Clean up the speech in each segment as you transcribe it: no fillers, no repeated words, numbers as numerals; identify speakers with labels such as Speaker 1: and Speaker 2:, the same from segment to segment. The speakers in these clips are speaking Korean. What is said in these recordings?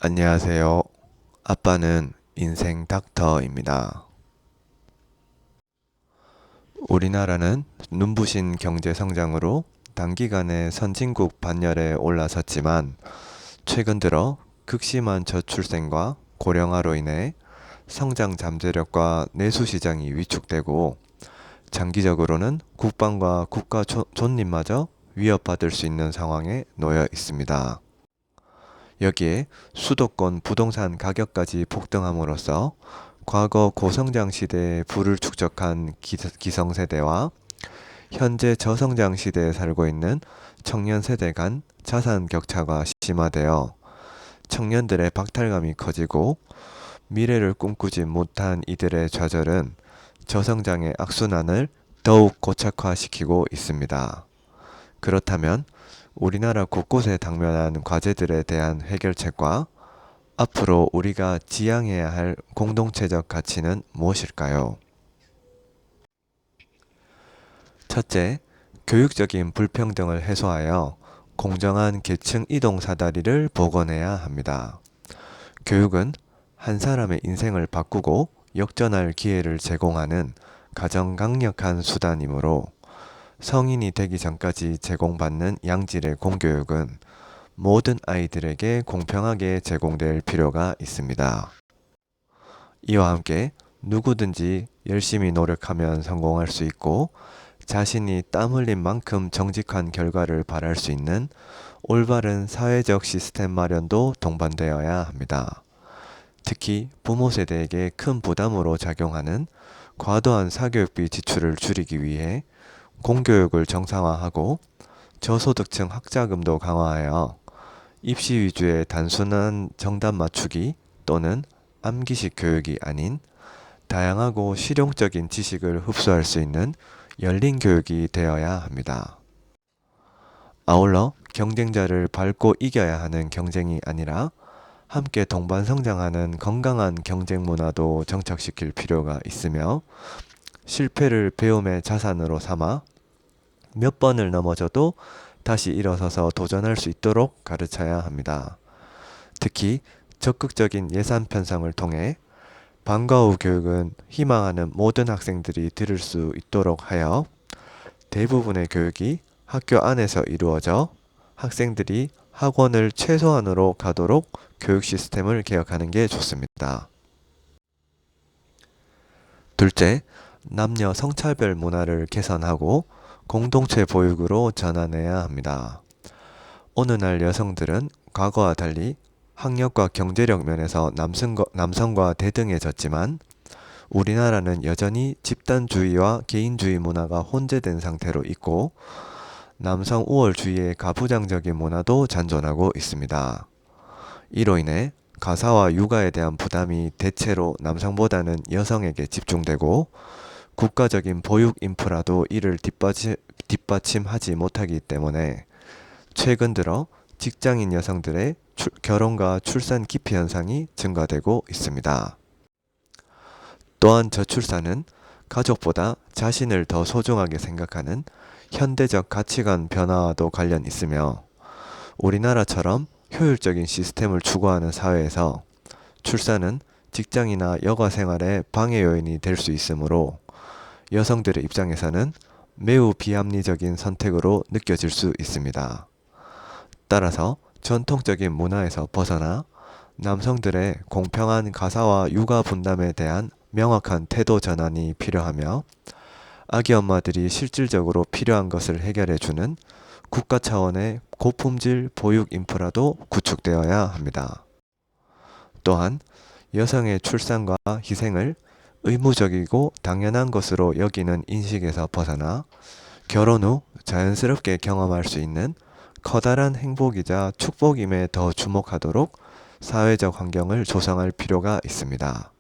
Speaker 1: 안녕하세요. 아빠는 인생 닥터입니다. 우리나라는 눈부신 경제 성장으로 단기간에 선진국 반열에 올라섰지만 최근 들어 극심한 저출생과 고령화로 인해 성장 잠재력과 내수 시장이 위축되고 장기적으로는 국방과 국가 존립마저 위협받을 수 있는 상황에 놓여 있습니다. 여기에 수도권 부동산 가격까지 폭등함으로써 과거 고성장 시대의 부를 축적한 기성세대와 현재 저성장 시대에 살고 있는 청년 세대 간 자산 격차가 심화되어 청년들의 박탈감이 커지고 미래를 꿈꾸지 못한 이들의 좌절은 저성장의 악순환을 더욱 고착화시키고 있습니다. 그렇다면 우리나라 곳곳에 당면한 과제들에 대한 해결책과 앞으로 우리가 지향해야 할 공동체적 가치는 무엇일까요? 첫째, 교육적인 불평등을 해소하여 공정한 계층 이동 사다리를 복원해야 합니다. 교육은 한 사람의 인생을 바꾸고 역전할 기회를 제공하는 가장 강력한 수단이므로 성인이 되기 전까지 제공받는 양질의 공교육은 모든 아이들에게 공평하게 제공될 필요가 있습니다. 이와 함께 누구든지 열심히 노력하면 성공할 수 있고 자신이 땀 흘린 만큼 정직한 결과를 바랄 수 있는 올바른 사회적 시스템 마련도 동반되어야 합니다. 특히 부모 세대에게 큰 부담으로 작용하는 과도한 사교육비 지출을 줄이기 위해 공교육을 정상화하고 저소득층 학자금도 강화하여 입시 위주의 단순한 정답 맞추기 또는 암기식 교육이 아닌 다양하고 실용적인 지식을 흡수할 수 있는 열린 교육이 되어야 합니다. 아울러 경쟁자를 밟고 이겨야 하는 경쟁이 아니라 함께 동반 성장하는 건강한 경쟁 문화도 정착시킬 필요가 있으며 실패를 배움의 자산으로 삼아 몇 번을 넘어져도 다시 일어서서 도전할 수 있도록 가르쳐야 합니다. 특히 적극적인 예산 편성을 통해 방과 후 교육은 희망하는 모든 학생들이 들을 수 있도록 하여 대부분의 교육이 학교 안에서 이루어져 학생들이 학원을 최소한으로 가도록 교육 시스템을 개혁하는 게 좋습니다. 둘째, 남녀 성차별 문화를 개선하고 공동체 보육으로 전환해야 합니다. 오늘날 여성들은 과거와 달리 학력과 경제력 면에서 남성과 대등해졌지만 우리나라는 여전히 집단주의와 개인주의 문화가 혼재된 상태로 있고 남성 우월주의의 가부장적인 문화도 잔존하고 있습니다. 이로 인해 가사와 육아에 대한 부담이 대체로 남성보다는 여성에게 집중되고 국가적인 보육 인프라도 이를 뒷받침하지 못하기 때문에 최근 들어 직장인 여성들의 결혼과 출산 기피 현상이 증가되고 있습니다. 또한 저출산은 가족보다 자신을 더 소중하게 생각하는 현대적 가치관 변화와도 관련 있으며 우리나라처럼 효율적인 시스템을 추구하는 사회에서 출산은 직장이나 여가 생활의 방해 요인이 될 수 있으므로 여성들의 입장에서는 매우 비합리적인 선택으로 느껴질 수 있습니다. 따라서 전통적인 문화에서 벗어나 남성들의 공평한 가사와 육아 분담에 대한 명확한 태도 전환이 필요하며 아기 엄마들이 실질적으로 필요한 것을 해결해주는 국가 차원의 고품질 보육 인프라도 구축되어야 합니다. 또한 여성의 출산과 희생을 의무적이고 당연한 것으로 여기는 인식에서 벗어나 결혼 후 자연스럽게 경험할 수 있는 커다란 행복이자 축복임에 더 주목하도록 사회적 환경을 조성할 필요가 있습니다.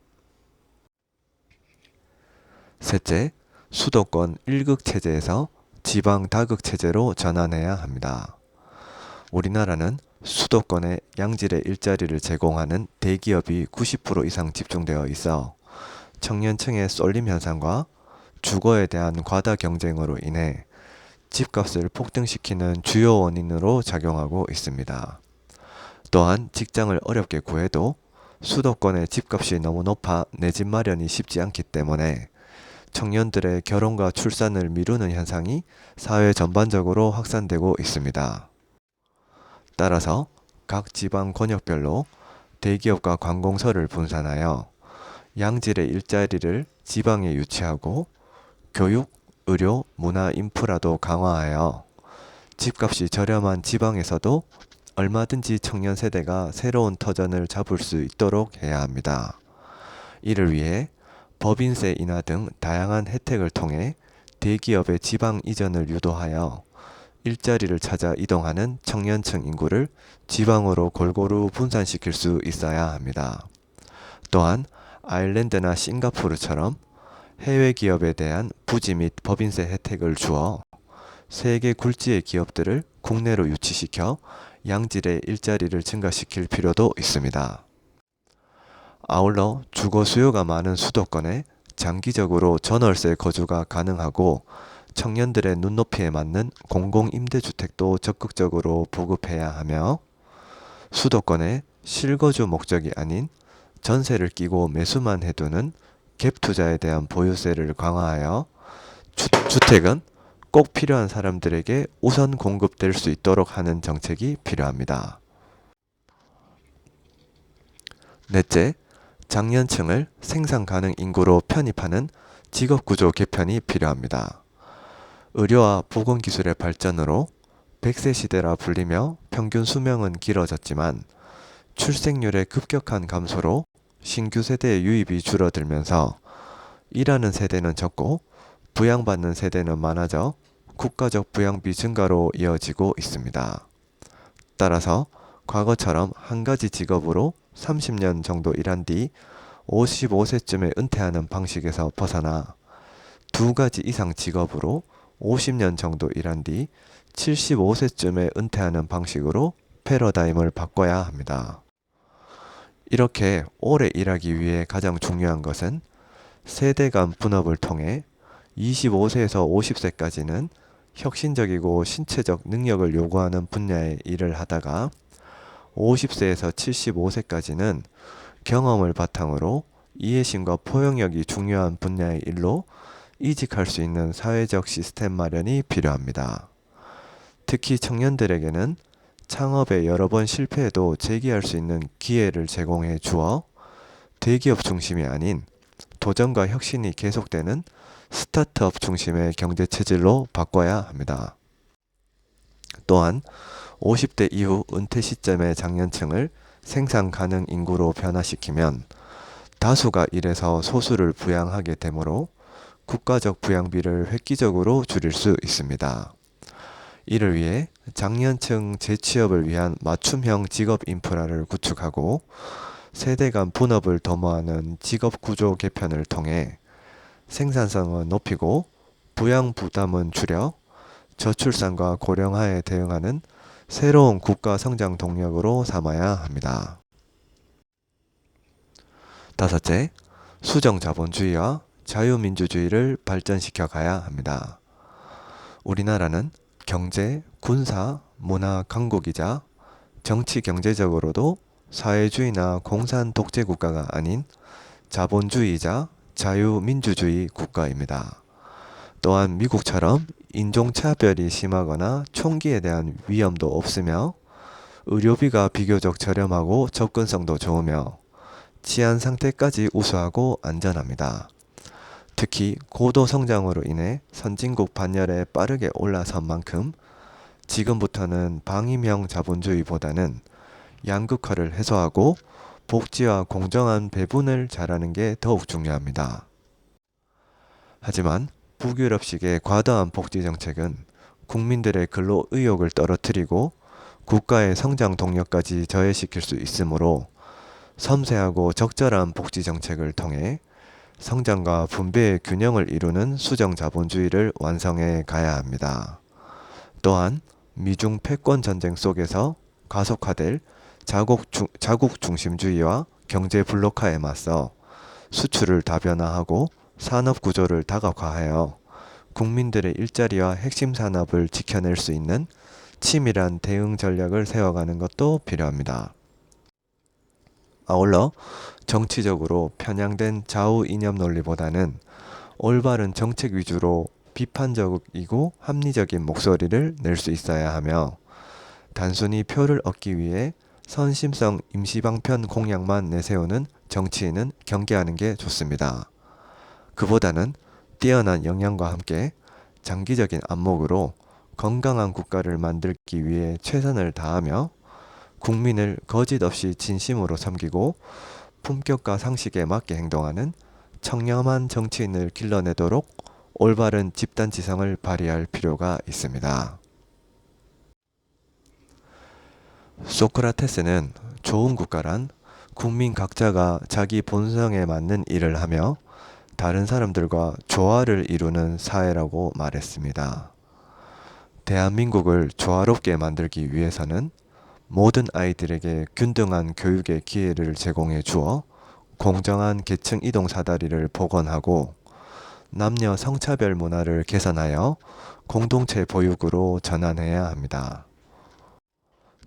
Speaker 1: 셋째, 수도권 1극 체제에서 지방 다극 체제로 전환해야 합니다. 우리나라는 수도권에 양질의 일자리를 제공하는 대기업이 90% 이상 집중되어 있어 청년층의 쏠림 현상과 주거에 대한 과다 경쟁으로 인해 집값을 폭등시키는 주요 원인으로 작용하고 있습니다. 또한 직장을 어렵게 구해도 수도권의 집값이 너무 높아 내 집 마련이 쉽지 않기 때문에 청년들의 결혼과 출산을 미루는 현상이 사회 전반적으로 확산되고 있습니다. 따라서 각 지방 권역별로 대기업과 관공서를 분산하여 양질의 일자리를 지방에 유치하고 교육, 의료, 문화 인프라도 강화하여 집값이 저렴한 지방에서도 얼마든지 청년 세대가 새로운 터전을 잡을 수 있도록 해야 합니다. 이를 위해 법인세 인하 등 다양한 혜택을 통해 대기업의 지방 이전을 유도하여 일자리를 찾아 이동하는 청년층 인구를 지방으로 골고루 분산시킬 수 있어야 합니다. 또한 아일랜드나 싱가포르처럼 해외 기업에 대한 부지 및 법인세 혜택을 주어 세계 굴지의 기업들을 국내로 유치시켜 양질의 일자리를 증가시킬 필요도 있습니다. 아울러 주거 수요가 많은 수도권에 장기적으로 전월세 거주가 가능하고 청년들의 눈높이에 맞는 공공임대주택도 적극적으로 보급해야 하며 수도권에 실거주 목적이 아닌 전세를 끼고 매수만 해두는 갭 투자에 대한 보유세를 강화하여 주택은 꼭 필요한 사람들에게 우선 공급될 수 있도록 하는 정책이 필요합니다. 넷째, 장년층을 생산 가능 인구로 편입하는 직업구조 개편이 필요합니다. 의료와 보건기술의 발전으로 100세 시대라 불리며 평균 수명은 길어졌지만 출생률의 급격한 감소로 신규 세대의 유입이 줄어들면서 일하는 세대는 적고 부양받는 세대는 많아져 국가적 부양비 증가로 이어지고 있습니다. 따라서 과거처럼 한 가지 직업으로 30년 정도 일한 뒤 55세쯤에 은퇴하는 방식에서 벗어나 두 가지 이상 직업으로 50년 정도 일한 뒤 75세쯤에 은퇴하는 방식으로 패러다임을 바꿔야 합니다. 이렇게 오래 일하기 위해 가장 중요한 것은 세대 간 분업을 통해 25세에서 50세까지는 혁신적이고 신체적 능력을 요구하는 분야의 일을 하다가 50세에서 75세까지는 경험을 바탕으로 이해심과 포용력이 중요한 분야의 일로 이직할 수 있는 사회적 시스템 마련이 필요합니다. 특히 청년들에게는 창업에 여러 번 실패해도 재기할 수 있는 기회를 제공해 주어 대기업 중심이 아닌 도전과 혁신이 계속되는 스타트업 중심의 경제 체질로 바꿔야 합니다. 또한 50대 이후 은퇴 시점의 장년층을 생산 가능 인구로 변화시키면 다수가 일해서 소수를 부양하게 되므로 국가적 부양비를 획기적으로 줄일 수 있습니다. 이를 위해 장년층 재취업을 위한 맞춤형 직업 인프라를 구축하고 세대 간 분업을 도모하는 직업 구조 개편을 통해 생산성은 높이고 부양 부담은 줄여 저출산과 고령화에 대응하는 새로운 국가 성장 동력으로 삼아야 합니다. 다섯째, 수정 자본주의와 자유민주주의를 발전시켜 가야 합니다. 우리나라는 경제, 군사, 문화 강국이자 정치 경제적으로도 사회주의나 공산 독재 국가가 아닌 자본주의자 자유민주주의 국가입니다. 또한 미국처럼 인종차별이 심하거나 총기에 대한 위험도 없으며 의료비가 비교적 저렴하고 접근성도 좋으며 치안 상태까지 우수하고 안전합니다. 특히 고도 성장으로 인해 선진국 반열에 빠르게 올라선 만큼 지금부터는 방임형 자본주의보다는 양극화를 해소하고 복지와 공정한 배분을 잘하는 게 더욱 중요합니다. 하지만 북유럽식의 과도한 복지 정책은 국민들의 근로 의욕을 떨어뜨리고 국가의 성장 동력까지 저해시킬 수 있으므로 섬세하고 적절한 복지 정책을 통해 성장과 분배의 균형을 이루는 수정 자본주의를 완성해 가야 합니다. 또한 미중 패권 전쟁 속에서 가속화될 자국 중심주의와 경제 블록화에 맞서 수출을 다변화하고 산업 구조를 다각화하여 국민들의 일자리와 핵심 산업을 지켜낼 수 있는 치밀한 대응 전략을 세워가는 것도 필요합니다. 아울러 정치적으로 편향된 좌우 이념 논리보다는 올바른 정책 위주로 비판적이고 합리적인 목소리를 낼 수 있어야 하며, 단순히 표를 얻기 위해 선심성 임시방편 공약만 내세우는 정치인은 경계하는 게 좋습니다. 그보다는 뛰어난 역량과 함께 장기적인 안목으로 건강한 국가를 만들기 위해 최선을 다하며 국민을 거짓 없이 진심으로 섬기고 품격과 상식에 맞게 행동하는 청렴한 정치인을 길러내도록 올바른 집단 지성을 발휘할 필요가 있습니다. 소크라테스는 좋은 국가란 국민 각자가 자기 본성에 맞는 일을 하며 다른 사람들과 조화를 이루는 사회라고 말했습니다. 대한민국을 조화롭게 만들기 위해서는 모든 아이들에게 균등한 교육의 기회를 제공해 주어 공정한 계층 이동 사다리를 복원하고 남녀 성차별 문화를 개선하여 공동체 보육으로 전환해야 합니다.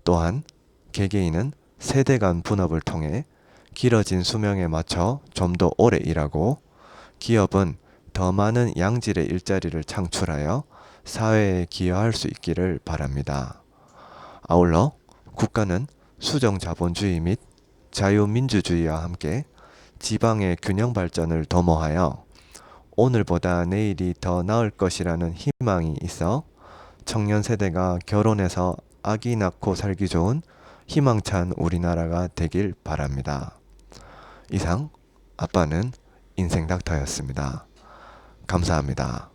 Speaker 1: 또한 개개인은 세대 간 분업을 통해 길어진 수명에 맞춰 좀 더 오래 일하고, 기업은 더 많은 양질의 일자리를 창출하여 사회에 기여할 수 있기를 바랍니다. 아울러 국가는 수정자본주의 및 자유민주주의와 함께 지방의 균형 발전을 도모하여 오늘보다 내일이 더 나을 것이라는 희망이 있어 청년 세대가 결혼해서 아기 낳고 살기 좋은 희망찬 우리나라가 되길 바랍니다. 이상 아빠는 인생 닥터였습니다. 감사합니다.